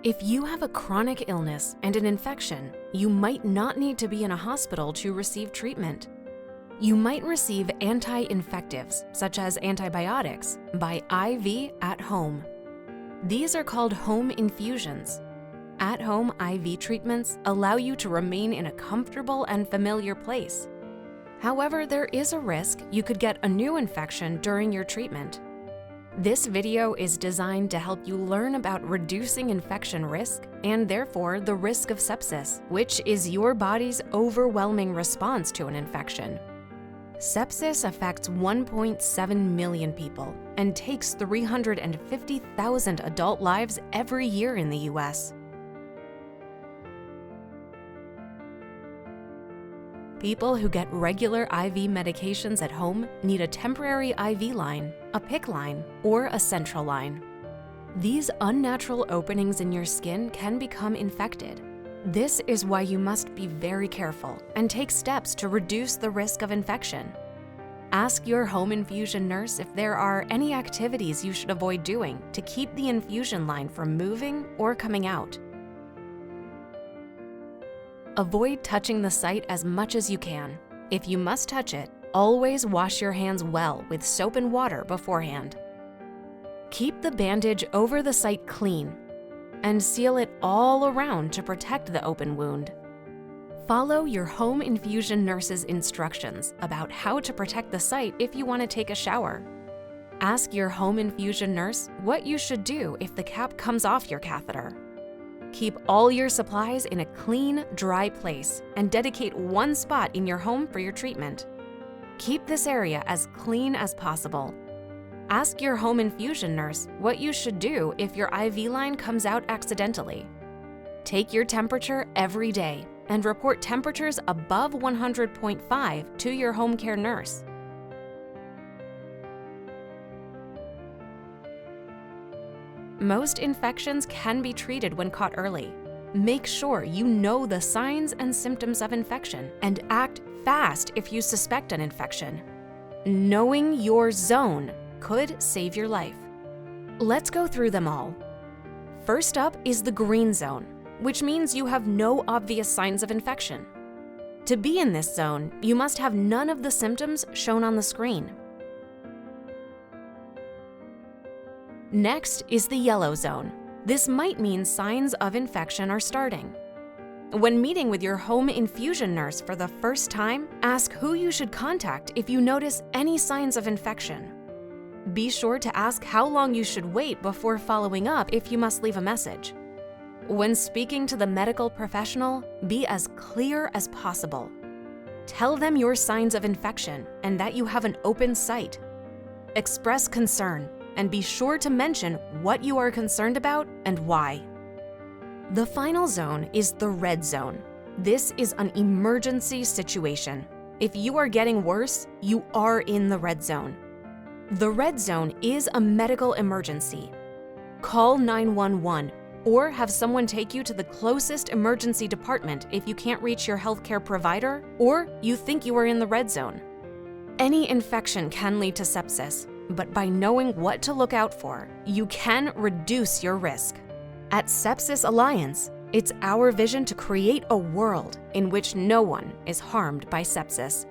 If you have a chronic illness and an infection, you might not need to be in a hospital to receive treatment. You might receive anti-infectives, such as antibiotics, by IV at home. These are called home infusions. At-home IV treatments allow you to remain in a comfortable and familiar place. However, there is a risk you could get a new infection during your treatment. This video is designed to help you learn about reducing infection risk and therefore the risk of sepsis, which is your body's overwhelming response to an infection. Sepsis affects 1.7 million people and takes 350,000 adult lives every year in the US. People who get regular IV medications at home need a temporary IV line, a PICC line, or a central line. These unnatural openings in your skin can become infected. This is why you must be very careful and take steps to reduce the risk of infection. Ask your home infusion nurse if there are any activities you should avoid doing to keep the infusion line from moving or coming out. Avoid touching the site as much as you can. If you must touch it, always wash your hands well with soap and water beforehand. Keep the bandage over the site clean and seal it all around to protect the open wound. Follow your home infusion nurse's instructions about how to protect the site if you want to take a shower. Ask your home infusion nurse what you should do if the cap comes off your catheter. Keep all your supplies in a clean, dry place and dedicate one spot in your home for your treatment. Keep this area as clean as possible. Ask your home infusion nurse what you should do if your IV line comes out accidentally. Take your temperature every day and report temperatures above 100.5 to your home care nurse. Most infections can be treated when caught early. Make sure you know the signs and symptoms of infection and act fast if you suspect an infection. Knowing your zone could save your life. Let's go through them all. First up is the green zone, which means you have no obvious signs of infection. To be in this zone, you must have none of the symptoms shown on the screen. Next is the yellow zone. This might mean signs of infection are starting. When meeting with your home infusion nurse for the first time, ask who you should contact if you notice any signs of infection. Be sure to ask how long you should wait before following up if you must leave a message. When speaking to the medical professional, be as clear as possible. Tell them your signs of infection and that you have an open site. Express concern and be sure to mention what you are concerned about and why. The final zone is the red zone. This is an emergency situation. If you are getting worse, you are in the red zone. The red zone is a medical emergency. Call 911 or have someone take you to the closest emergency department if you can't reach your healthcare provider or you think you are in the red zone. Any infection can lead to sepsis, but by knowing what to look out for, you can reduce your risk. At Sepsis Alliance, it's our vision to create a world in which no one is harmed by sepsis.